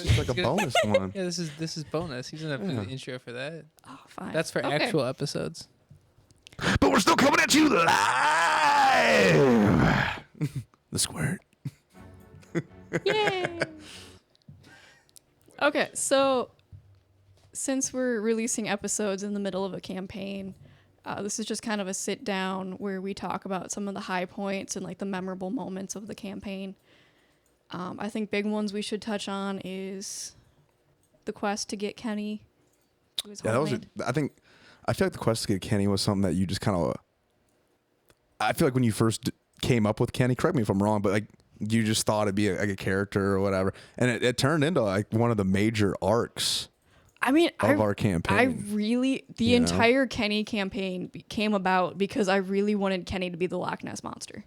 It's like a bonus one. Yeah, this is bonus. He's gonna do the intro for that. Oh, fine. That's for actual episodes. But we're still coming at you live. The squirt. Yay! Okay, so since we're releasing episodes in the middle of a campaign, this is just kind of a sit down where we talk about some of the high points and like the memorable moments of the campaign. I think big ones we should touch on is the quest to get Kenny. Yeah, that was. I feel like the quest to get Kenny was something that you just kind of. I feel like when you first came up with Kenny, correct me if I'm wrong, but like you just thought it'd be a character or whatever, and it turned into like one of the major arcs. I mean, of our campaign. The entire Kenny campaign came about because I really wanted Kenny to be the Loch Ness Monster.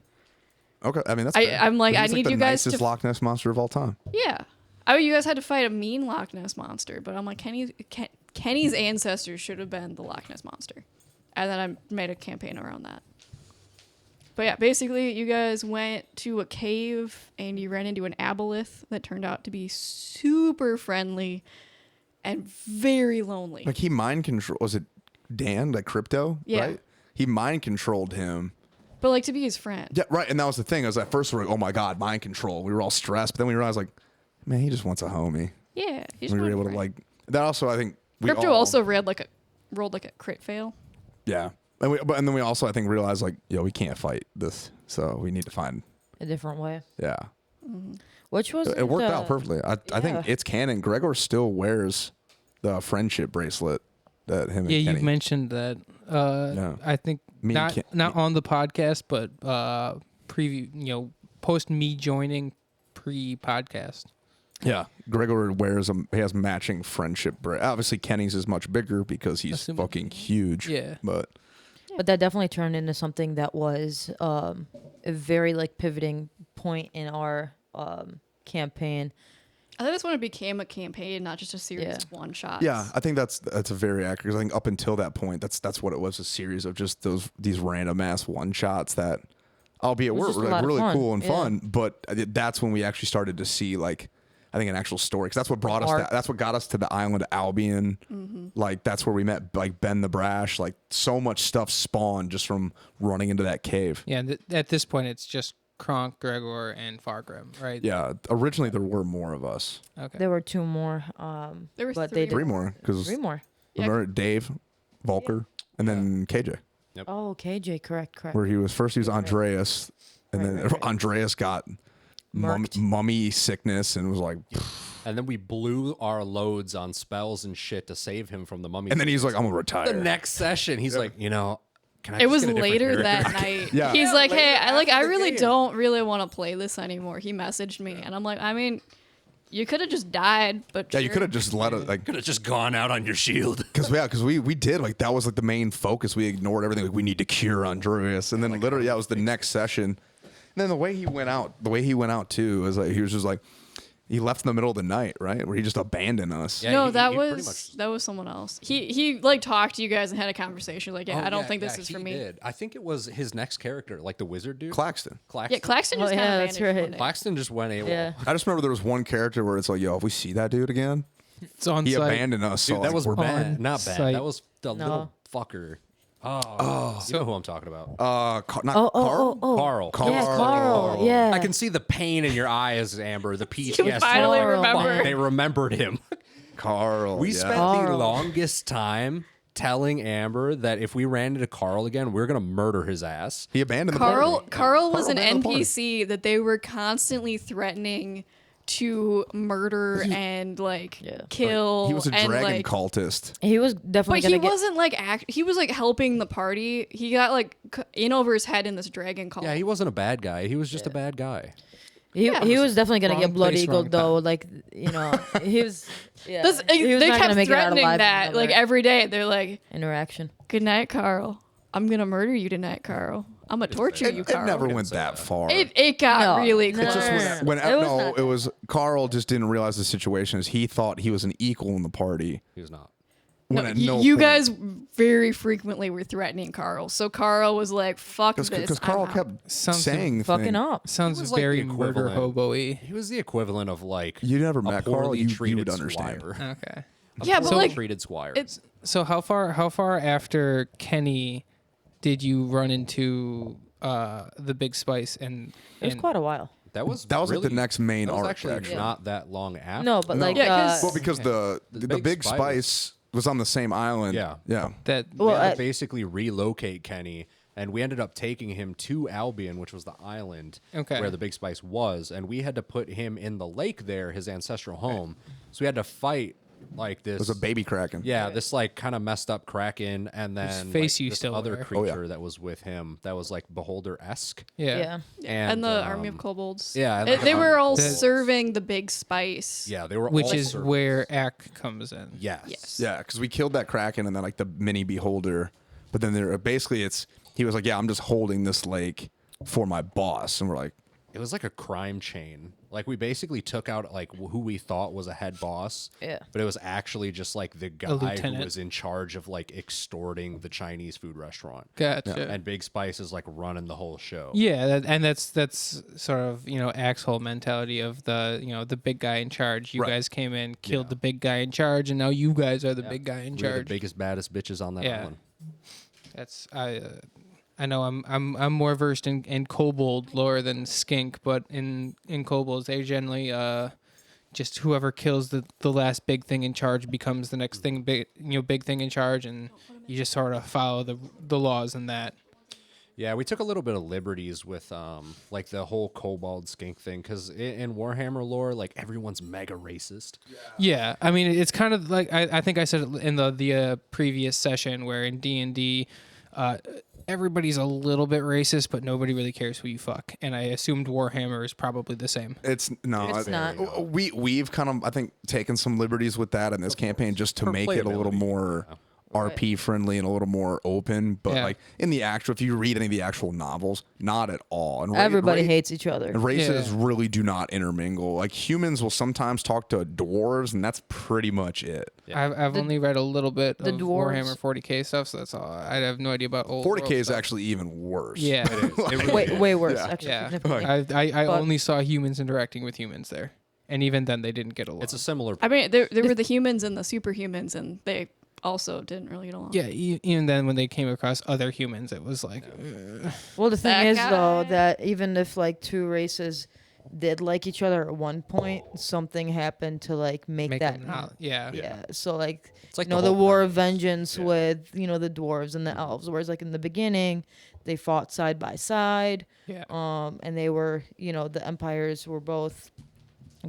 Okay, I mean that's. I'm like, I need the you guys nicest to Loch Ness monster of all time. Yeah, I mean, you guys had to fight a mean Loch Ness monster, but I'm like, Kenny's ancestors should have been the Loch Ness monster, and then I made a campaign around that. But yeah, basically, you guys went to a cave and you ran into an aboleth that turned out to be super friendly and very lonely. Like he mind control. Was it Dan, like Crypto? Yeah. Right? He mind controlled him. But like to be his friend. Yeah, right. And that was the thing. I was at first we were like, oh my God, mind control. We were all stressed, but then we realized like, man, he just wants a homie. Yeah. We were able to like that. Also, I think Crypto also rolled like a crit fail. Yeah, and then we also I think realized like, yo, we can't fight this, so we need to find a different way. Yeah. Mm-hmm. Which was it worked out perfectly. I think it's canon. Gregor still wears the friendship bracelet that him. Yeah, and Kenny. you've mentioned that. I think not on the podcast, but preview. Post me joining pre-podcast. Yeah, Gregor wears he has matching friendship bracelet. Obviously, Kenny's is much bigger because he's fucking huge. Yeah, but that definitely turned into something that was a very like pivoting point in our campaign. I think that's when it became a campaign, not just a series of one shots. Yeah, I think that's a very accurate. 'Cause I think up until that point, that's what it was, a series of just these random ass one shots that, albeit were like really cool and fun. But that's when we actually started to see like, I think an actual story, because that's what brought us. That's what got us to the island of Albion. Mm-hmm. Like that's where we met like Ben the Brash. Like so much stuff spawned just from running into that cave. Yeah, at this point, it's just Kronk, Gregor, and Fargrim, right? Yeah. Originally, there were more of us. Okay. There were two more. There were three more. Three more. Remember Dave, Volker, and then KJ. Yep. Oh, KJ, correct. Where he was Andreas, and then Andreas got mummy sickness and was like. And then we blew our loads on spells and shit to save him from the mummy. And then he's like, I'm gonna retire. The next session, he's like, can I it was later that night. Yeah. He's like, hey, I really don't really want to play this anymore. He messaged me, and I'm like, I mean, you could have just died, but yeah, you could have just let it could have just gone out on your shield. Because we did like that was like the main focus. We ignored everything. Like we need to cure Andreas, and then literally it was the next session. And then the way he went out too is like he was just like. He left in the middle of the night, right? Where he just abandoned us. Yeah, no, that was someone else. He like talked to you guys and had a conversation. Like, I don't think this is for me. Did. I think it was his next character, like the wizard dude. Claxton. Yeah, Claxton just kind of vanished. Right. Claxton just went AWOL. Yeah. I just remember there was one character where it's like, yo, if we see that dude again, he abandoned us. Dude, so that was we're bad. Not bad. Sight. That was the little fucker. Oh, you know who I'm talking about. Carl. Yeah, Carl. Yeah. I can see the pain in your eyes, Amber. The PTSD. You finally remember. They remembered him. Carl. We spent the longest time telling Amber that if we ran into Carl again, we were gonna murder his ass. He abandoned the party. Carl was an NPC that they were constantly threatening to murder and kill. He was a dragon and, cultist. He was definitely. But he wasn't like he was like helping the party. He got like in over his head in this dragon cult. Yeah, he wasn't a bad guy. He was just a bad guy. He was definitely gonna get blood eagled though. Like he was. Yeah. They kept threatening that like every day. They're like interaction. Good night, Carl. I'm gonna murder you tonight, Carl. I'm gonna torture you, Carl. It never went that far. It got really close. It was Carl just didn't realize the situation is he thought he was an equal in the party. He was not. You guys very frequently were threatening Carl, so Carl was like, "Fuck this." Because Carl kept saying fucking up. Sounds like very the murder hobo-y. He was the equivalent of like you never a met Carl. poorly You treated would understand. squire. Okay. Yeah, but like treated squire. So how far after Kenny did you run into the Big Spice and It was quite a while. That was like the next main that was arc. actually not that long after. No, but like well, because the Big Spice was on the same island. Yeah. that? We had to basically relocate Kenny, and we ended up taking him to Albion, which was the island where the Big Spice was, and we had to put him in the lake there, his ancestral home. So we had to fight like this. It was a baby kraken. Yeah, this like kind of messed up kraken, and then face you this still other wear. creature that was with him that was like beholder-esque. Yeah. and the army of kobolds. Yeah, and they were all kobolds. serving the Big Spice. Yeah, they were Which all is servants. where Ack comes in. Yes. Yeah, because we killed that kraken and then like the mini beholder, but then there basically he was like, yeah, I'm just holding this lake for my boss, and we're like, It was like a crime chain. Like we basically took out like who we thought was a head boss. Yeah. But it was actually just like the guy who lieutenant. was in charge of like extorting the Chinese food restaurant. Gotcha. And Big Spice is like running the whole show. Yeah, that's sort of Axe whole mentality of the big guy in charge. You guys came in, killed the big guy in charge, and now you guys are the big guy in We're the charge. biggest, baddest bitches on that island. That's I know I'm more versed in kobold lore than skink, but in kobolds they generally just whoever kills the last big thing in charge becomes the next thing big thing in charge, and you just sort of follow the laws in that. Yeah, we took a little bit of liberties with like the whole kobold skink thing, because in Warhammer lore, like everyone's mega racist. Yeah, I mean it's kind of like I think I said it in the previous session where in D&D. Everybody's a little bit racist, but nobody really cares who you fuck. And I assumed Warhammer is probably the same. It's not. We've kind of, I think, taken some liberties with that in this campaign just to make it a little more RP friendly and a little more open. But like in the actual, if you read any of the actual novels, not at all. And everybody hates each other. And races really do not intermingle. Like humans will sometimes talk to dwarves, and that's pretty much it. Yeah. I've only read a little bit of Warhammer 40k stuff, so that's all. I have no idea about old 40k is stuff. actually even worse. Yeah, It is. It really is. Way worse. Yeah. Actually, yeah. significantly. I only saw humans interacting with humans there, and even then they didn't get along. It's a similar. I mean, there were the humans and the superhumans, and they also didn't really get along. Yeah, even then when they came across other humans, it was like, Well, the thing That is guy. though that even if like two races did like each other at one point, something happened to like make that them not. Yeah. Yeah. So like, It's like the the whole war premise. of vengeance with the dwarves and the elves. Whereas like in the beginning, they fought side by side. Yeah. And they were the empires were both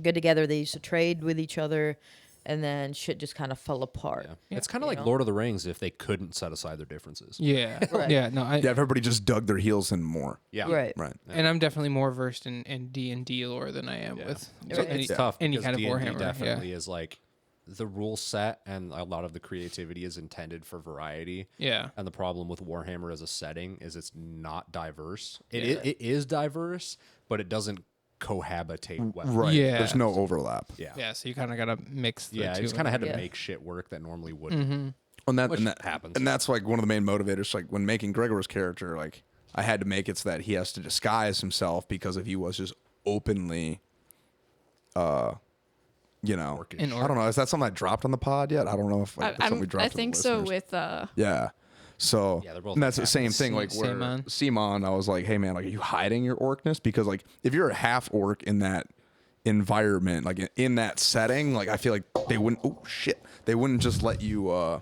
good together. They used to trade with each other, and then shit just kind of fell apart. Yeah. It's kind of like Lord of the Rings if they couldn't set aside their differences. Yeah. Right. Yeah. No. Yeah, everybody just dug their heels in more. Yeah. Right. Right. And I'm definitely more versed in D&D lore than I am with So any, it's tough. any because kind of D&D Warhammer. definitely is like the rule set, and a lot of the creativity is intended for variety. Yeah. And the problem with Warhammer as a setting is it's not diverse. It is diverse, but it doesn't cohabitate well. Right. Yeah. There's no overlap. Yeah. Yeah. So you kind of gotta mix. The Yeah, two it's kind of had to Yeah. make shit work that normally wouldn't. And that, Which and that happens. And that's like one of the main motivators. Like when making Gregor's character, like I had to make it so that he has to disguise himself, because if he was just openly, I don't know. Is that something I dropped on the pod yet? I don't know if that's something we dropped. I to the think so. listeners. With Yeah. So Yeah, they're both and that's the like same thing. Like where Simon. Simon, I was like, hey man, like, are you hiding your orcness? Because like if you're a half orc in that environment, like in that setting, like I feel like they wouldn't. Oh shit, they wouldn't just let you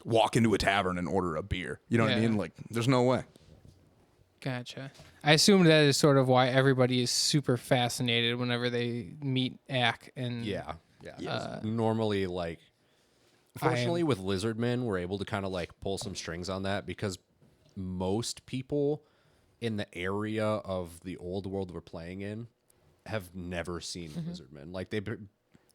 walk into a tavern and order a beer. You know what I Yeah. mean? Like there's no way. Gotcha. I assume that is sort of why everybody is super fascinated whenever they meet Ack and Yeah. Normally, like, fortunately, with Lizardmen, we're able to kind of like pull some strings on that, because most people in the area of the old world we're playing in have never seen Lizardmen. Like, they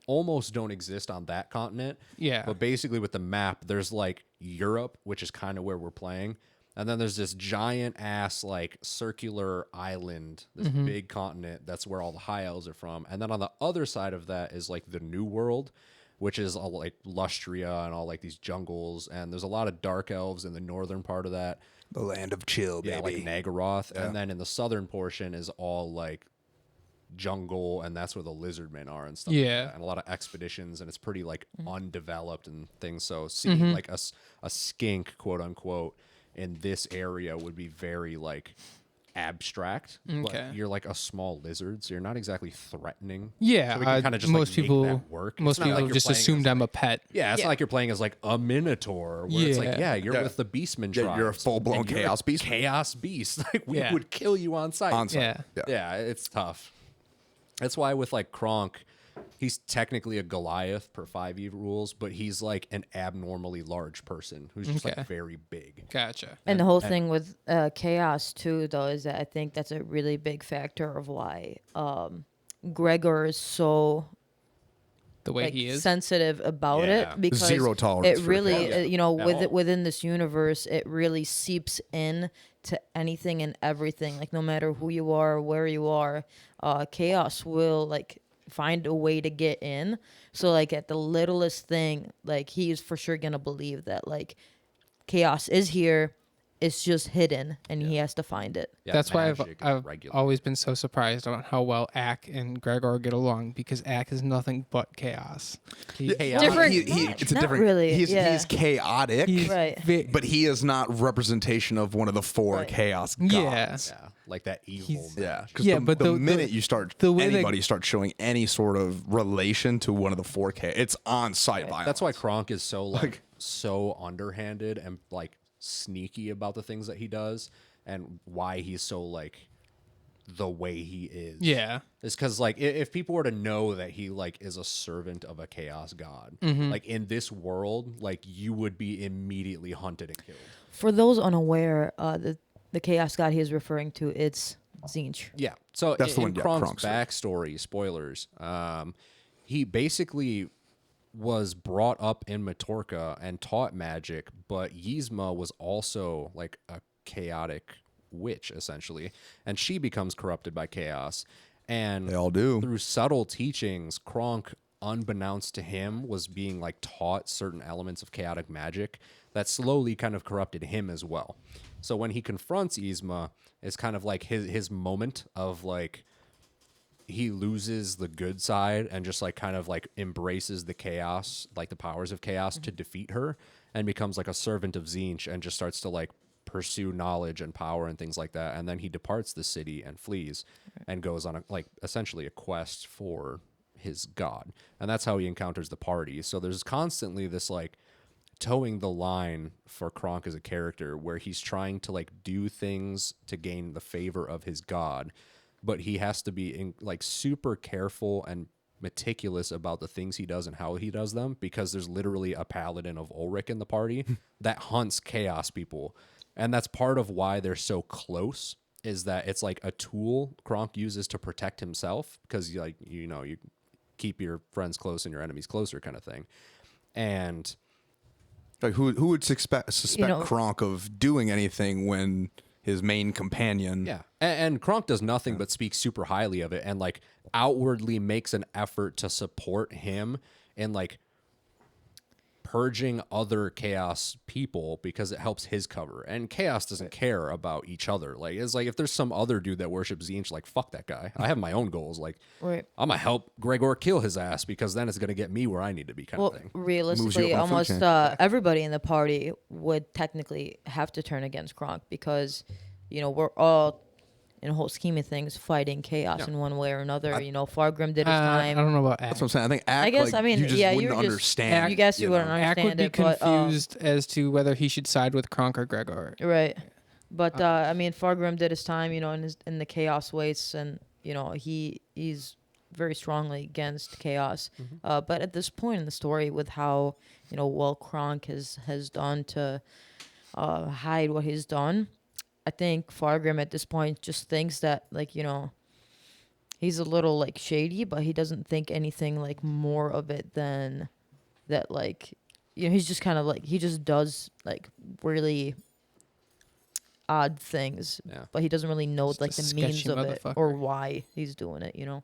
almost don't exist on that continent. Yeah. But basically, with the map, there's like Europe, which is kind of where we're playing. And then there's this giant ass like circular island, this big continent. That's where all the high elves are from. And then on the other side of that is like the New World, which is all like Lustria and all like these jungles. And there's a lot of dark elves in the northern part of that. The land of chill, baby. Yeah, like Nagaroth. Yeah. And then in the southern portion is all like jungle, and that's where the lizardmen are and stuff like that. And a lot of expeditions, and it's pretty like undeveloped and things. So seeing like a skink, quote unquote, in this area would be very like abstract. But you're like a small lizard, so you're not exactly threatening. Yeah, so we can kind of just most like, people make that work. Most people like just assumed I'm a pet. Yeah, it's not like you're playing as like a minotaur, where it's like, you're with the beastman tribes. You're a full-blown chaos beast. Chaos beast. Like we would kill you on sight. Yeah, it's tough. That's why with like Kronk, he's technically a Goliath per 5e rules, but he's like an abnormally large person who's just like very big. Gotcha. And the whole thing with chaos too, though, is that I think that's a really big factor of why Gregor is so the way he is sensitive about it, because zero tolerance. It really, you know, within this universe, it really seeps in to anything and everything. Like no matter who you are, where you are, chaos will like find a way to get in. So like at the littlest thing, like he is for sure gonna believe that like chaos is here. It's just hidden, and he has to find it. Yeah, that's why I've always been so surprised on how well Ack and Gregor get along, because Ack is nothing but chaos. Different. It's a Not different. really, He's chaotic, right? But he is not representation of one of the four chaos gods. Yeah, like that evil. But the minute you start, anybody starts showing any sort of relation to one of the four it's on sight violence. That's why Kronk is so like so underhanded and like sneaky about the things that he does, and why he's so like the way he is. Yeah, is because like if people were to know that he like is a servant of a chaos god, like in this world, like you would be immediately hunted and killed. For those unaware, the chaos god he is referring to, it's Tzeentch. Yeah, so that's the one. Kronk's backstory, spoilers. He basically was brought up in Matorka and taught magic, but Yzma was also like a chaotic witch essentially, and she becomes corrupted by chaos. And they all do. Through subtle teachings, Kronk, unbeknownst to him, was being like taught certain elements of chaotic magic that slowly kind of corrupted him as well. So when he confronts Yzma, it's kind of like his moment of like, he loses the good side and just like kind of like embraces the chaos, like the powers of chaos to defeat her, and becomes like a servant of Tzeentch and just starts to like pursue knowledge and power and things like that. And then he departs the city and flees and goes on a, like essentially a quest for his god. And that's how he encounters the party. So there's constantly this like towing the line for Kronk as a character where he's trying to like do things to gain the favor of his god, but he has to be like super careful and meticulous about the things he does and how he does them, because there's literally a paladin of Ulrich in the party that hunts chaos people. And that's part of why they're so close, is that it's like a tool Kronk uses to protect himself, because like, you know, you keep your friends close and your enemies closer kind of thing. And like who would suspect Kronk of doing anything when his main companion. Yeah. And Kronk does nothing but speak super highly of it, and like outwardly makes an effort to support him in like purging other chaos people, because it helps his cover. And chaos doesn't care about each other. Like it's like if there's some other dude that worships Tzeentch, like fuck that guy. I have my own goals. Like I'm gonna help Gregor kill his ass, because then it's gonna get me where I need to be, kind of thing. Realistically, almost everybody in the party would technically have to turn against Kronk, because you know we're all, in a whole scheme of things, fighting chaos in one way or another. You know, Fargrim did his time. I don't know about Ack. That's what I'm saying. I think Ack, I guess, I mean, you just wouldn't understand. You guess you wouldn't understand Ack would be confused as to whether he should side with Kronk or Gregor. Right. But, I mean, Fargrim did his time, you know, in the chaos wastes, and, you know, he's very strongly against chaos. But at this point in the story, with how, you know, well Kronk has done to hide what he's done, I think Fargrim at this point just thinks that, like, you know, he's a little, like, shady, but he doesn't think anything, like, more of it than that, like, you know, he's just kind of, like, he just does, like, really odd things, but he doesn't really know, Just like, a the means sketchy of it motherfucker. or why he's doing it, you know?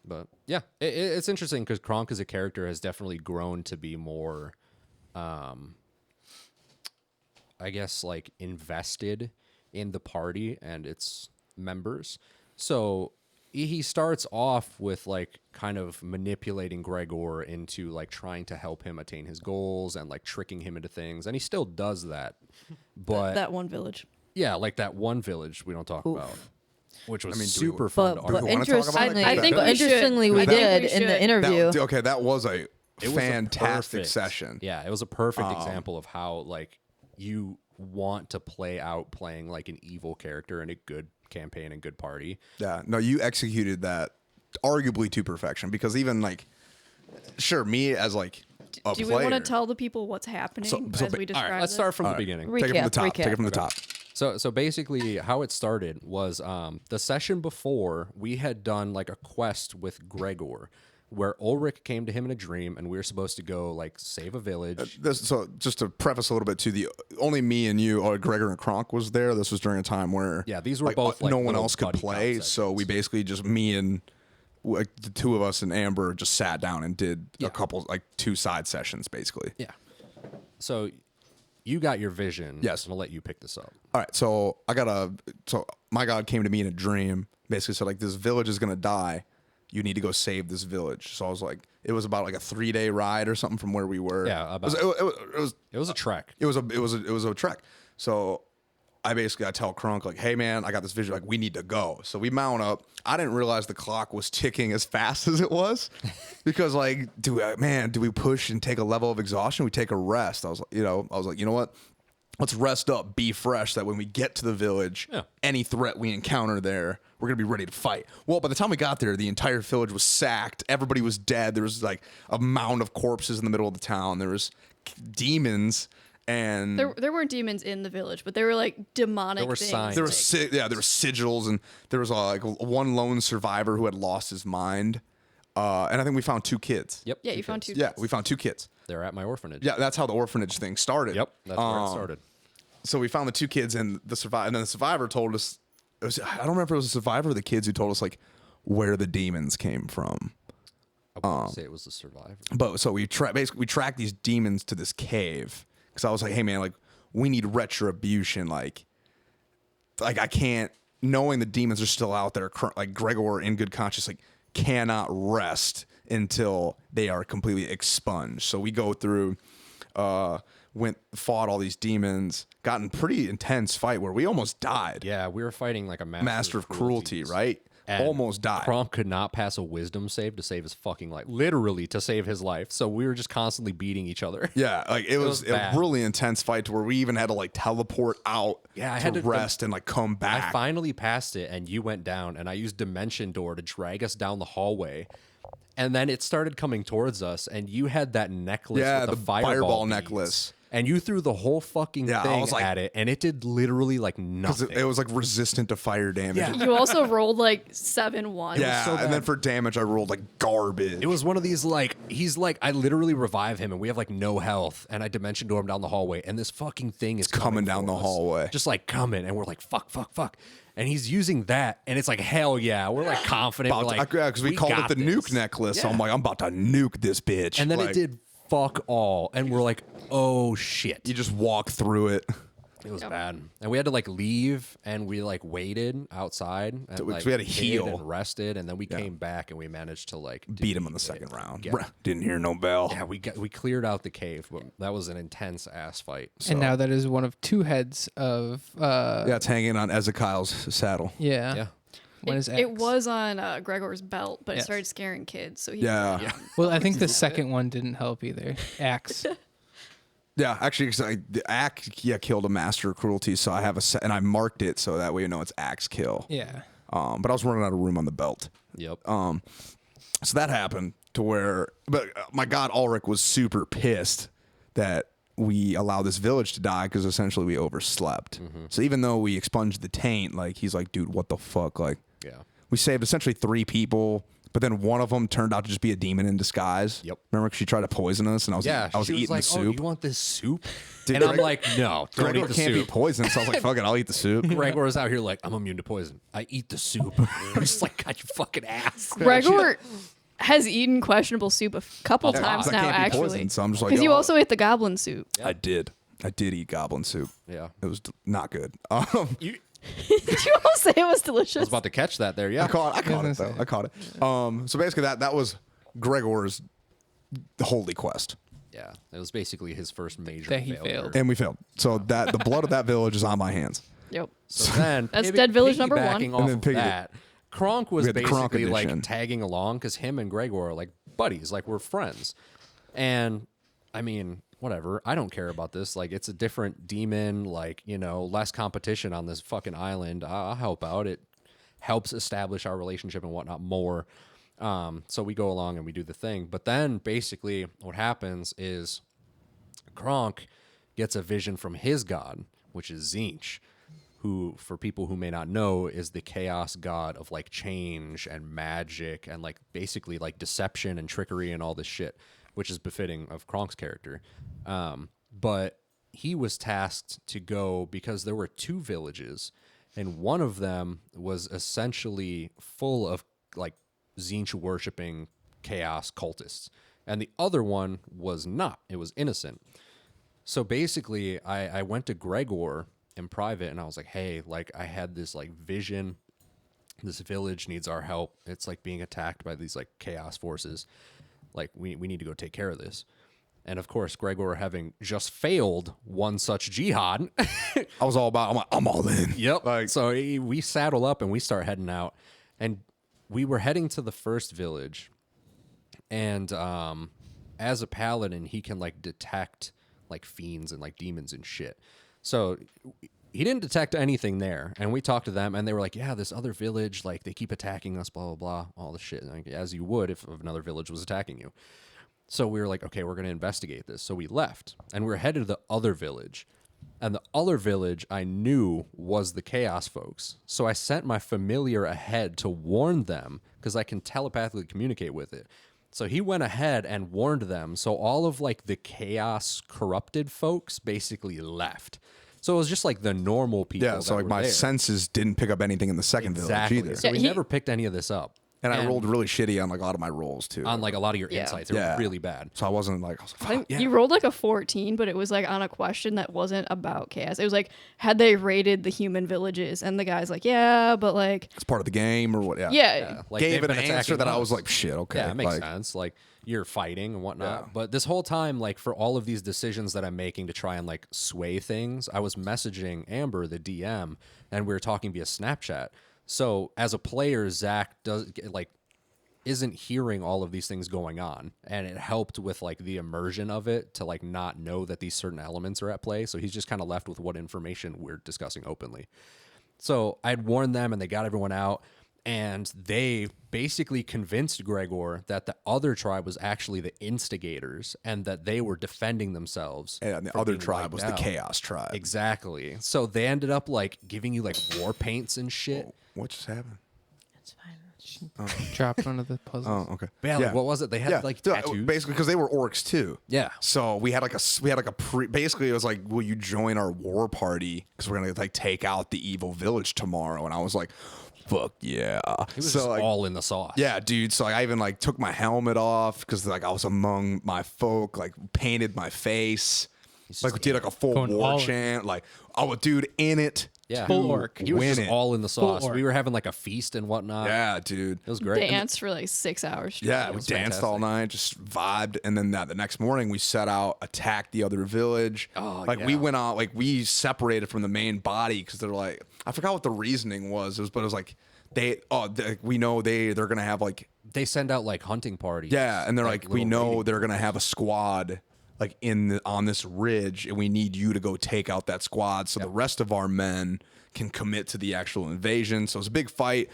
But yeah, it's interesting because Kronk as a character has definitely grown to be more, I guess, like invested in the party and its members. So he starts off with like kind of manipulating Gregor into like trying to help him attain his goals and like tricking him into things. And he still does that. But that one village. yeah, like that one village we don't talk Oof. about. Which was do we- fun to But argue. wanna talk about it? I think we should. interestingly, we I think did we in the should. interview. That was a It was a fantastic perfect- session. Yeah, it was a perfect example of how like you want to play out playing like an evil character in a good campaign and good party. Yeah, no, you executed that arguably to perfection because even like, sure, me as like a Do player. we want to tell the people what's happening So as we all describe All right, let's start from the All right. beginning. Take it from the top. Recap. Take it from the top. So basically how it started was the session before we had done like a quest with Gregor where Ulrich came to him in a dream and we were supposed to go like save a village. So just to preface a little bit, only me and you, or Gregor and Kronk was there. This was during a time where Yeah, these were both, like, no one little else could buddy play. cop So we basically just me and like the two of us and Amber just sat down and did a couple like 2 side sessions basically. Yeah. So you got your vision. Yes. I'm gonna let you pick this up. All right, so my God came to me in a dream, basically said like this village is gonna die. You need to go save this village. So I was like, it was about like a 3-day ride or something from where we were. Yeah, it was a trek. It was a trek. So I tell Kronk like, hey man, I got this vision. Like we need to go. So we mount up. I didn't realize the clock was ticking as fast as it was, because like, do we push and take a level of exhaustion? We take a rest. I was like, you know what? Let's rest up, be fresh. That when we get to the village, any threat we encounter there, we're gonna be ready to fight. Well, by the time we got there, the entire village was sacked. Everybody was dead. There was like a mound of corpses in the middle of the town. There was demons. And there weren't demons in the village, but they were like demonic There were things. signs. there were there were sigils, and there was like one lone survivor who had lost his mind. And I think we found 2 kids. Yep. Yeah, you found kids. 2. Yeah, we found 2 kids. They're at my orphanage. Yeah, that's how the orphanage thing started. Yep. That's where it started. So we found the 2 kids, and then the survivor told us. I don't remember if it was a survivor or the kids who told us like where the demons came from. I wouldn't say it was the survivor. But so we basically tracked these demons to this cave, because I was like, hey man, like we need retribution. Like I can't, knowing the demons are still out there, like Gregor in good conscience, like cannot rest until they are completely expunged. So we go through, fought all these demons, got in pretty intense fight where we almost died. Yeah, we were fighting like a Master of cruelty, right? And almost died. Kronk could not pass a wisdom save to save his fucking life. Literally to save his life. So we were just constantly beating each other. Yeah, like it was a bad. really intense fight to where we even had to like teleport out I to had to rest and like come back. I finally passed it and you went down and I used Dimension Door to drag us down the hallway. And then it started coming towards us and you had that necklace with the fireball beads. Necklace. And you threw the whole fucking I thing was like, at it, and it did literally like nothing. it was like resistant to fire damage. Yeah. You also rolled like 7-1. Yeah, so and then bad. for damage, I rolled like garbage. It was one of these like he's like I literally revive him and we have like no health and I dimension door him down the hallway and this fucking thing is coming down for the us. hallway. Just like coming and we're like fuck and he's using that and it's like hell yeah, we're like confident, we're like because we called it got the this. nuke necklace. So Yeah. I'm like, I'm about to nuke this bitch. And then like, it did fuck all and we're like oh shit. You just walk through it. It was bad, and we had to like leave, and we like waited outside, and We like, had to hid heal. and rested, and then we came back, and we managed to like Beat him in the defeat second it. round. Yeah. Bruh, didn't hear no bell. Yeah, we cleared out the cave, but that was an intense ass fight. And now that is one of 2 heads of. Yeah, it's hanging on Ezekiel's saddle. Yeah. Yeah, One is It X. was on Gregor's belt, but it Yes. started scaring kids. So he Yeah. Well, I think the second one didn't help either. Axe. Yeah, actually, 'cause the axe killed a master of cruelty, so I have and I marked it so that way you know it's axe kill. Yeah. But I was running out of room on the belt. yep. So that happened to where, but my God, Ulrich was super pissed that we allowed this village to die because essentially we overslept. So even though we expunged the taint, like he's like, dude, what the fuck? Like, Yeah. we saved essentially 3 people, But then one of them turned out to just be a demon in disguise. Yep. Remember she tried to poison us, and I was eating like, the soup. Oh, you want this soup? Dude, and I'm like, no, don't Gregor eat the can't be soup. poisoned, so I was like, fuck it, I'll eat the soup. Gregor was out here like, I'm immune to poison. I eat the soup. I'm just like, got your fucking ass. Gregor has eaten questionable soup a couple times I now, can't be actually. poisoned, so I'm just like, Because you also ate the goblin soup. I did eat goblin soup. Yeah. It was not good. You, Did you all say it was delicious? I was about to catch that there. Yeah. I caught it though. I caught it. So basically that was Gregor's holy quest. Yeah. It was basically his first major That he failure. failed. And we failed. So that the blood of that village is on my hands. Yep. So then, That's Dead Village number one. piggybacking off And then of that, Kronk was We had the Kronk basically like edition. tagging along because him and Gregor are like buddies, like we're friends. And I mean, whatever. I don't care about this. Like, it's a different demon, like, you know, less competition on this fucking island. I'll help out. It helps establish our relationship and whatnot more. So we go along and we do the thing. But then basically what happens is Kronk gets a vision from his god, which is Tzeentch, who, for people who may not know, is the chaos god of like change and magic and like basically like deception and trickery and all this shit, which is befitting of Kronk's character. But he was tasked to go because there were 2 villages, and one of them was essentially full of like Tzeentch worshipping chaos cultists, and the other one was not. It was innocent. So basically, I went to Gregor in private, and I was like, hey, like, I had this like vision. This village needs our help. It's like being attacked by these like chaos forces. Like, we need to go take care of this. And of course, Gregor, having just failed one such jihad, I was all about, I'm all in. yep. Like, So we saddle up and we start heading out. And we were heading to the first village. And as a paladin, he can like detect like fiends and like demons and shit. So he didn't detect anything there. And we talked to them, and they were like, yeah, this other village, like, they keep attacking us, blah, blah, blah, all this shit. Like, as you would if another village was attacking you. So we were like, okay, we're going to investigate this. So we left, and we were headed to the other village. And the other village I knew was the Chaos folks. So I sent my familiar ahead to warn them, because I can telepathically communicate with it. So he went ahead and warned them. So all of like the Chaos corrupted folks basically left. So it was just like the normal people. yeah, so like my senses didn't pick up anything in the second village either. So Yeah, we he- never picked any of this up. And I rolled really shitty on like a lot of my rolls too. On like a lot of your Yeah. insights. They were really bad. So I wasn't like, I was like, I think fuck, yeah. you rolled like a 14, but it was like on a question that wasn't about chaos. It was like, had they raided the human villages? And the guy's like, yeah, but like, It's part of the game or what? Yeah. yeah. Like Gave they've an been answer attacking that I us. was like, shit, okay. Yeah, it makes like, sense. Like you're fighting and whatnot. Yeah. But this whole time, like for all of these decisions that I'm making to try and like sway things, I was messaging Amber, the DM, and we were talking via Snapchat. So as a player, Zach isn't hearing all of these things going on, and it helped with like the immersion of it to like not know that these certain elements are at play. So he's just kind of left with what information we're discussing openly. So I'd warned them, and they got everyone out, and they basically convinced Gregor that the other tribe was actually the instigators and that they were defending themselves. and the from other being tribe wiped was out. the Chaos tribe. Exactly. So they ended up like giving you like war paints and shit. What just happened? It's fine. Dropped one of the puzzles. Oh, okay. But yeah, like, what was it? They had like Yeah, tattoos. basically because they were orcs too. Yeah. So we had like a basically it was like, will you join our war party? Because we're gonna like take out the evil village tomorrow. And I was like, fuck yeah. It was so just like, all in the sauce. yeah, dude. So like, I even like took my helmet off because like I was among my folk. Like painted my face. Like did like a full Going war all in. chant. Like dude, in it. Yeah. Full orc. He was Win just it. all in the sauce. orc. We were having like a feast and whatnot. Yeah, dude. It was great. Danced for like 6 hours. straight. Yeah, we was danced all fantastic. night, just vibed, and then the next morning we set out, attacked the other village. Oh, like we yeah. went out, like we separated from the main body because they're like, I forgot what the reasoning was. But it was like we know they're gonna have like They send out like hunting parties. yeah, and they're like we little know raiding they're gonna have a squad like on this ridge, and we need you to go take out that squad so the rest of our men can commit to the actual invasion. So it was a big fight.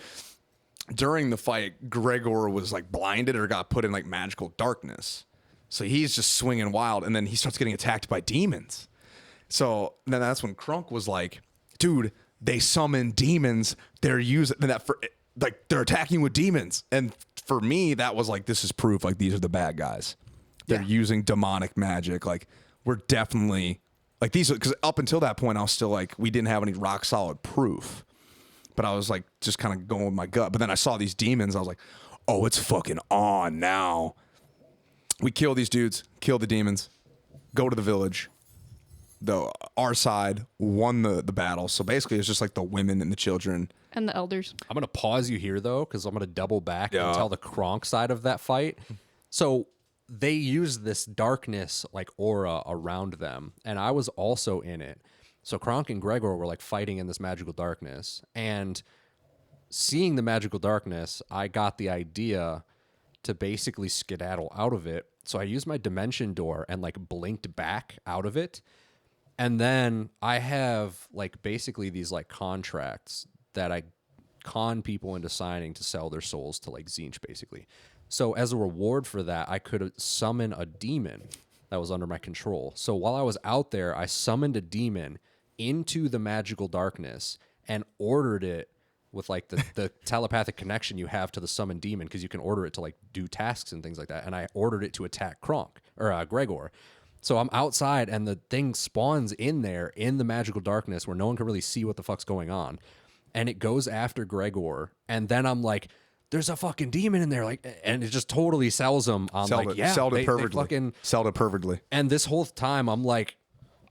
During the fight, Gregor was like blinded or got put in like magical darkness. So he's just swinging wild, and then he starts getting attacked by demons. So then that's when Krunk was like, dude, they summon demons. They're using that for like they're attacking with demons. And for me, that was like, this is proof. Like, these are the bad guys. They're using demonic magic. Like, we're definitely like these, because up until that point, I was still like, we didn't have any rock solid proof. But I was like, just kind of going with my gut. But then I saw these demons. I was like, oh, it's fucking on now. We kill these dudes, kill the demons, go to the village. Our side won the battle. So basically, it's just like the women and the children. And the elders. I'm going to pause you here, though, because I'm going to double back and tell the Kronk side of that fight. So they use this darkness, like, aura around them. And I was also in it. So Kronk and Gregor were, like, fighting in this magical darkness. And seeing the magical darkness, I got the idea to basically skedaddle out of it. So I used my dimension door and, like, blinked back out of it. And then I have, like, basically these, like, contracts that I con people into signing to sell their souls to, like, Tzeentch, basically. So as a reward for that, I could summon a demon that was under my control. So while I was out there, I summoned a demon into the magical darkness and ordered it with, like, the telepathic connection you have to the summoned demon, because you can order it to, like, do tasks and things like that. And I ordered it to attack Gregor. So I'm outside, and the thing spawns in there in the magical darkness where no one can really see what the fuck's going on. And it goes after Gregor. And then I'm like, there's a fucking demon in there. Like, and it just totally sells him on, Sold like, it. yeah. Sold it perfectly. Sold it perfectly. And this whole time, I'm like,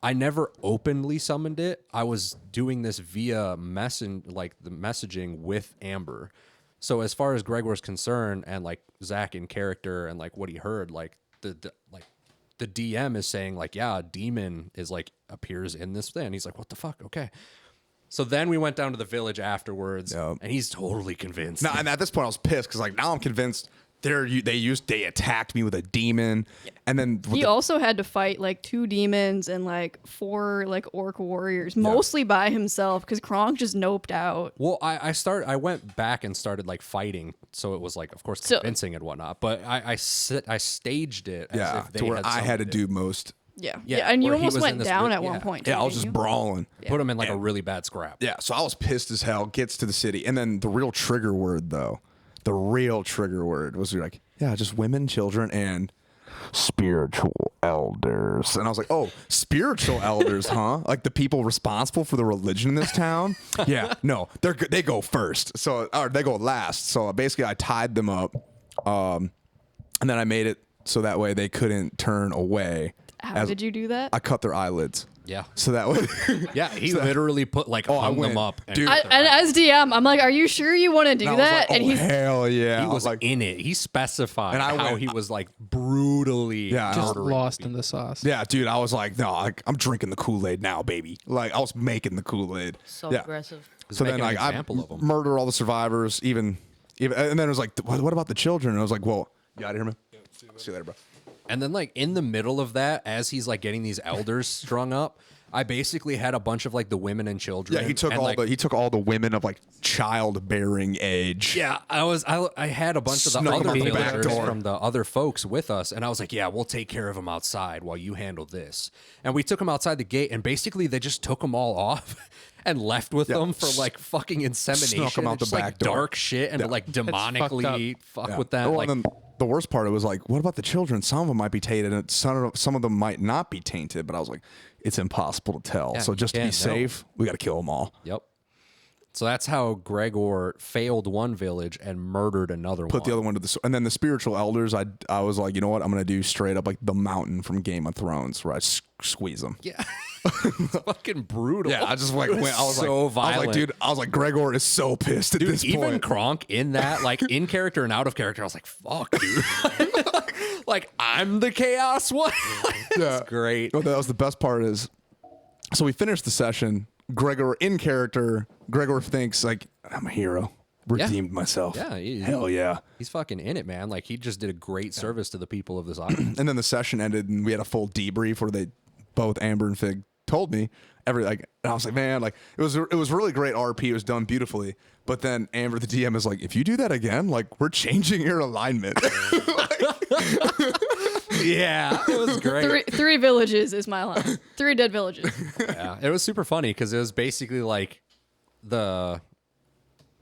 I never openly summoned it. I was doing this via the messaging with Amber. So as far as Gregor's concerned, and, like, Zach in character and, like, what he heard, like, the DM is saying, like, yeah, a demon is, like, appears in this thing. And he's like, what the fuck? Okay. So then we went down to the village afterwards, and he's totally convinced. No, and at this point I was pissed because, like, now I'm convinced they attacked me with a demon, and then He also had to fight, like, 2 demons and, like, 4, like, orc warriors, mostly by himself, because Kronk just noped out. Well, I went back and started, like, fighting, so it was, like, of course, convincing and whatnot. But I staged it as if they to where I had to do most. Yeah, and you almost went down at one yeah. point. Yeah, too, I was just didn't you? brawling. Put him in, like, a really bad scrap. Yeah, so I was pissed as hell. Gets to the city, and then the real trigger word, though, was like, yeah, just women, children, and spiritual elders. And I was like, oh, spiritual elders, huh? Like the people responsible for the religion in this town? Yeah, no, they go first, or they go last. So basically, I tied them up, and then I made it so that way they couldn't turn away. How did you do that? I cut their eyelids. Yeah. So that way. Yeah, he literally put, like, hung them up. Dude. And as DM, I'm like, are you sure you want to do And I was that? like, And oh, he's hell yeah. He was like, in it. He specified And I how went- he was, like, brutally Yeah, Just murdering lost people. in the sauce. yeah, dude, I was like, no, I'm drinking the Kool-Aid now, baby. Like, I was making the Kool-Aid. So Yeah. aggressive. So then, making an like, I example of 'em. murder all the survivors, even, and then it was like, what about the children? And I was like, well, you out of here, man? See you later, bro. And then, like, in the middle of that, as he's, like, getting these elders strung up, I basically had a bunch of, like, the women and children. Yeah, he took all the women of, like, childbearing age. Yeah, I had a bunch of the Snuck 'em other out the back villagers door. from the other folks with us, and I was like, yeah, we'll take care of them outside while you handle this. And we took them outside the gate, and basically they just took them all off and left with them for, like, fucking insemination. Snuck 'em out and the just, back like, door. dark shit, and to, like, demonically fuck Yeah. with that. Oh, Like, and then the worst part, it was like, what about the children? Some of them might be tainted, and some of them might not be tainted. But I was like, it's impossible to tell. Yeah, so just to be can't know. safe, we got to kill them all. yep. So that's how Gregor failed one village and murdered another one. Put the other one to the, and then the spiritual elders. I was like, you know what? I'm gonna do straight up like the mountain from Game of Thrones, where I squeeze them. Yeah. It's fucking brutal. Yeah, I just like went. I was so like, violent. I was like, dude. I was like, Gregor is so pissed at Dude, this even point. Kronk in that, like, in character and out of character, I was like, fuck, dude. Like, I'm the chaos one. That's great. Well, that was the best part is, so we finished the session. Gregor in character. Gregor thinks like, I'm a hero. Redeemed myself. Yeah, Hell yeah. He's fucking in it, man. Like, he just did a great service to the people of this island. And then the session ended, and we had a full debrief where they both Amber and Fig told me and I was like, man, like it was really great RP. It was done beautifully. But then Amber, the DM, is like, if you do that again, like we're changing your alignment. Yeah, it was great. Three villages is my line. 3 dead villages. Yeah, it was super funny because it was basically like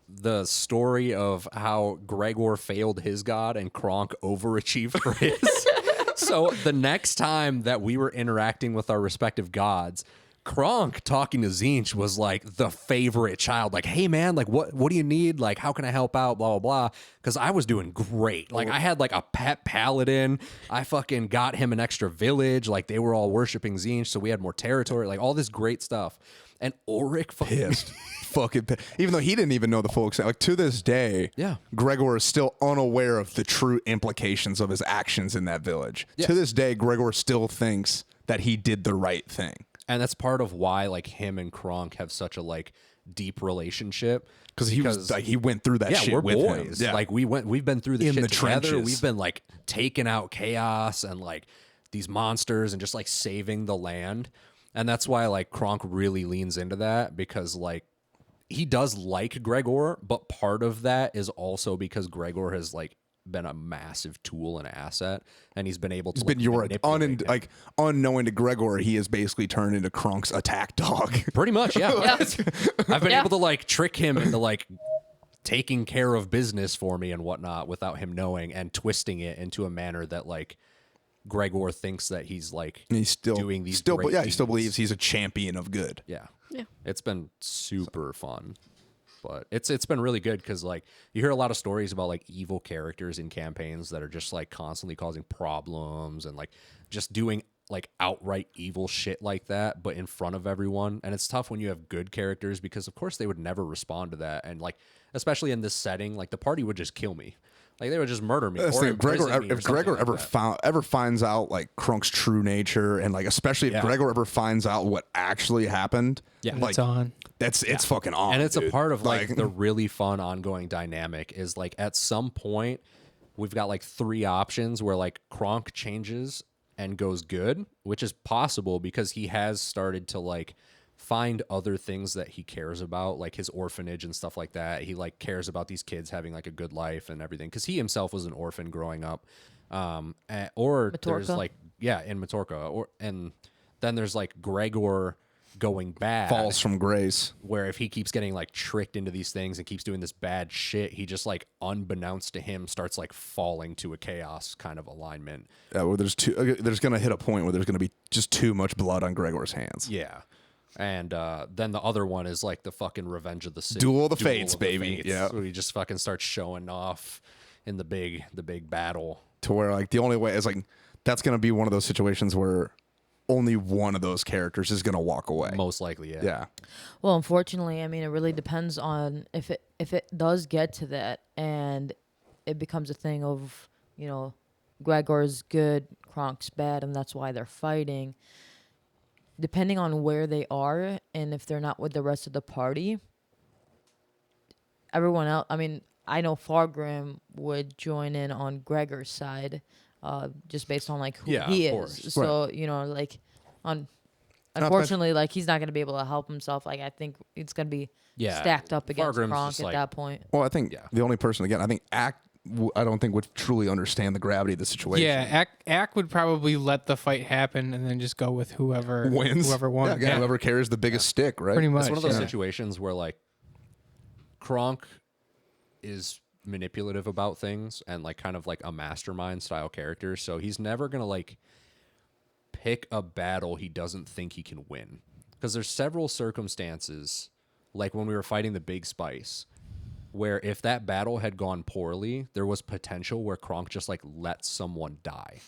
the story of how Gregor failed his god and Kronk overachieved for his. So the next time that we were interacting with our respective gods, Kronk talking to Tzeentch was like the favorite child. Like, hey man, like what do you need? Like, how can I help out? Blah, blah, blah. Because I was doing great. Like I had like a pet paladin. I fucking got him an extra village. Like they were all worshiping Tzeentch, so we had more territory. Like all this great stuff. And Ulrich pissed. Fucking pissed. Even though he didn't even know the full extent. Like to this day, Gregor is still unaware of the true implications of his actions in that village. Yeah. To this day, Gregor still thinks that he did the right thing. And that's part of why like him and Kronk have such a like deep relationship. Because he was like he went through that shit we're with boys. him. Yeah. Like we've been through this in shit the together. trenches. We've been like taking out chaos and like these monsters and just like saving the land. And that's why like Kronk really leans into that, because like he does like Gregor, but part of that is also because Gregor has like been a massive tool and asset, and he's been able to unknowing to Gregor, he has basically turned into Kronk's attack dog. Pretty much, yeah. I've been able to like trick him into like taking care of business for me and whatnot without him knowing, and twisting it into a manner that like Gregor thinks that he's like doing these he still believes he's a champion of good. Yeah. It's been super fun. But it's been really good because like you hear a lot of stories about like evil characters in campaigns that are just like constantly causing problems and like just doing like outright evil shit like that, but in front of everyone. And it's tough when you have good characters, because of course they would never respond to that. And like, especially in this setting, like the party would just kill me. Like they would just murder me. Or if Gregor ever finds out like Kronk's true nature, and like especially if Gregor ever finds out what actually happened, like, it's on. It's fucking on. And it's dude. A part of like the really fun ongoing dynamic is like at some point we've got like 3 options where like Kronk changes and goes good, which is possible because he has started to like find other things that he cares about, like his orphanage and stuff like that. He like cares about these kids having like a good life and everything, because he himself was an orphan growing up. Or Matorka. There's like in Matorka, and then there's like Gregor going bad, falls from grace, where if he keeps getting like tricked into these things and keeps doing this bad shit, he just like unbeknownst to him starts like falling to a chaos kind of alignment. Where there's gonna hit a point where there's gonna be just too much blood on Gregor's hands. Yeah. And then the other one is like the fucking Revenge of the Sith. Duel of the Fates, baby. Yeah. So he just fucking starts showing off in the big battle. To where like the only way is like that's gonna be one of those situations where only one of those characters is gonna walk away. Most likely, yeah. Yeah. Well, unfortunately, I mean, it really depends on if it does get to that and it becomes a thing of, you know, Gregor's good, Kronk's bad, and that's why they're fighting. Depending on where they are and if they're not with the rest of the party, everyone else, I mean, I know Fargrim would join in on Gregor's side, just based on like who he is. Course. So, right. You know, like unfortunately, like he's not going to be able to help himself. Like I think it's going to be stacked up against Kronk at that point. Well, I think the only person, again, I don't think would truly understand the gravity of the situation. Yeah, Ack would probably let the fight happen and then just go with whoever wins. Whoever won. Yeah, whoever carries the biggest stick, right? Pretty much. It's one of those situations where like Kronk is manipulative about things and like kind of like a mastermind style character, so he's never gonna like pick a battle he doesn't think he can win, because there's several circumstances like when we were fighting the Big Spice where if that battle had gone poorly, there was potential where Kronk just like lets someone die,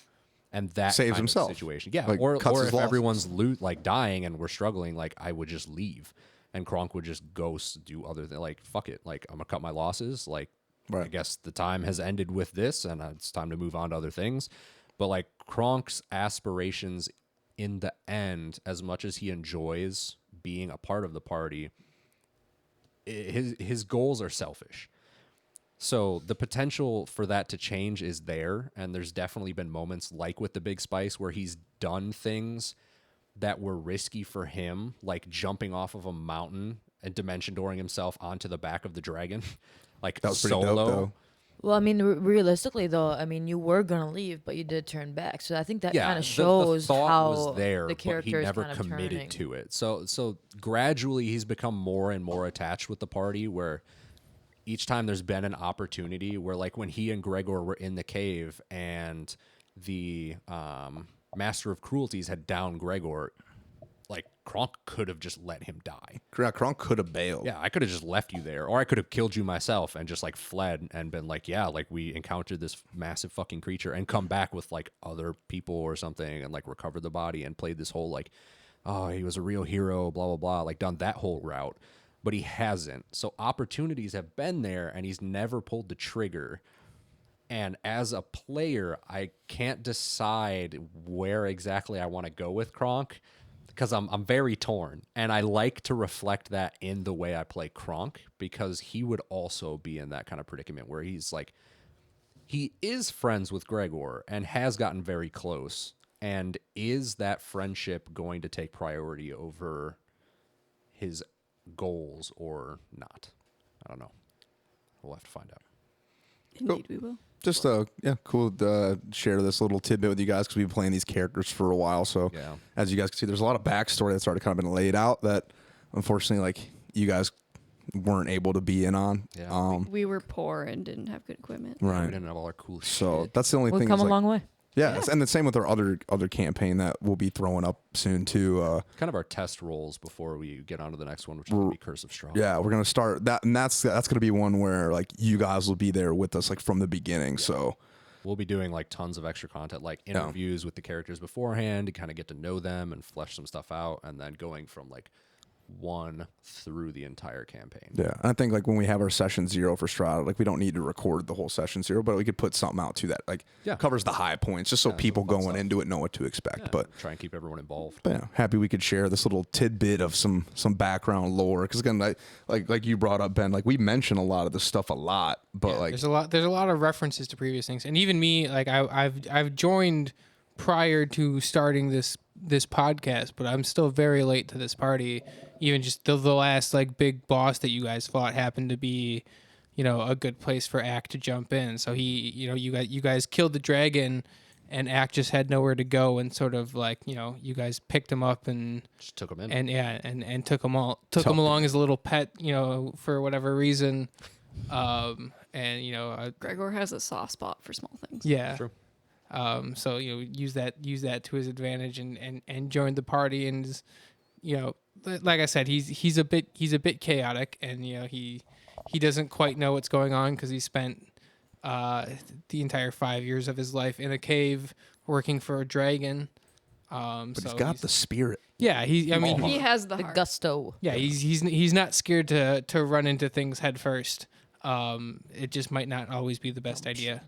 and that saves kind himself. of situation. Yeah, like, or if losses. Everyone's like dying and we're struggling, like I would just leave, and Kronk would just go do other things. Like fuck it, like I'm gonna cut my losses. Like I guess the time has ended with this, and it's time to move on to other things. But like Kronk's aspirations in the end, as much as he enjoys being a part of the party, his goals are selfish. So the potential for that to change is there, and there's definitely been moments like with the Big Spice where he's done things that were risky for him, like jumping off of a mountain and dimension dooring himself onto the back of the dragon, like that was pretty solo. dope, though. Well, I mean, realistically, though, I mean, you were gonna leave, but you did turn back. So I think that kind of shows the thought how was there, the character but he never is committed turning. to it. So gradually, he's become more and more attached with the party, where each time there's been an opportunity where, like, when he and Gregor were in the cave and the Master of Cruelties had downed Gregor, like, Kronk could have just let him die. Kronk could have bailed. Yeah, I could have just left you there, or I could have killed you myself and just, like, fled and been like, yeah, like, we encountered this massive fucking creature, and come back with, like, other people or something and, like, recovered the body and played this whole, like, oh, he was a real hero, blah, blah, blah, like, done that whole route. But he hasn't. So opportunities have been there, and he's never pulled the trigger. And as a player, I can't decide where exactly I want to go with Kronk, because I'm very torn, and I like to reflect that in the way I play Kronk, because he would also be in that kind of predicament where he's like, he is friends with Gregor and has gotten very close, and is that friendship going to take priority over his goals or not? I don't know. We'll have to find out. Indeed, we will. Just cool to share this little tidbit with you guys, because we've been playing these characters for a while. So as you guys can see, there's a lot of backstory that's already kind of been laid out that unfortunately, like, you guys weren't able to be in on. Yeah. We were poor and didn't have good equipment. Right. We didn't have all our cool So shit. that's the only We've thing. come a like, long way. Yeah, and the same with our other campaign that we'll be throwing up soon too. Kind of our test rolls before we get on to the next one, which is going to be Curse of Strahd. Yeah, we're gonna start that, and that's going to be one where, like, you guys will be there with us, like, from the beginning. Yeah. So we'll be doing, like, tons of extra content, like interviews with the characters beforehand to kind of get to know them and flesh some stuff out, and then going from, like, 1 through the entire campaign. Yeah, I think, like, when we have our session 0 for Strahd, like, we don't need to record the whole session 0, but we could put something out too that, like, covers the high points, just so people going into it know what to expect. But try and keep everyone involved. But yeah, happy we could share this little tidbit of some background lore, because again, like you brought up, Ben, like, we mention a lot of this stuff a lot, but like there's a lot of references to previous things, and even me, like, I've joined prior to starting this podcast, but I'm still very late to this party. Even just the last, like, big boss that you guys fought happened to be, you know, a good place for Ack to jump in. So he, you know, you guys killed the dragon, and Ack just had nowhere to go, and sort of, like, you know, you guys picked him up and just took him in, and took him along as a little pet, you know, for whatever reason. And you know, Gregor has a soft spot for small things. Yeah. True. So, you know, use that to his advantage and join the party, and is, you know, like I said, he's a bit chaotic, and, you know, he doesn't quite know what's going on, because he spent the entire 5 years of his life in a cave working for a dragon. But so he's got the spirit. Yeah, he has the heart. Gusto. Yeah, he's not scared to run into things head first. It just might not always be the best idea.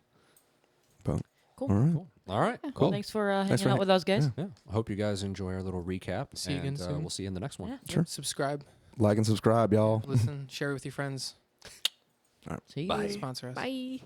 But Cool. all right. Cool. All right. Yeah, Cool. Thanks for hanging out with us, guys. Yeah. I hope you guys enjoy our little recap. See you again soon. We'll see you in the next one. Yeah. Sure. Subscribe, Like and subscribe, y'all. listen, share with your friends. See you. Bye. Sponsor us. Bye.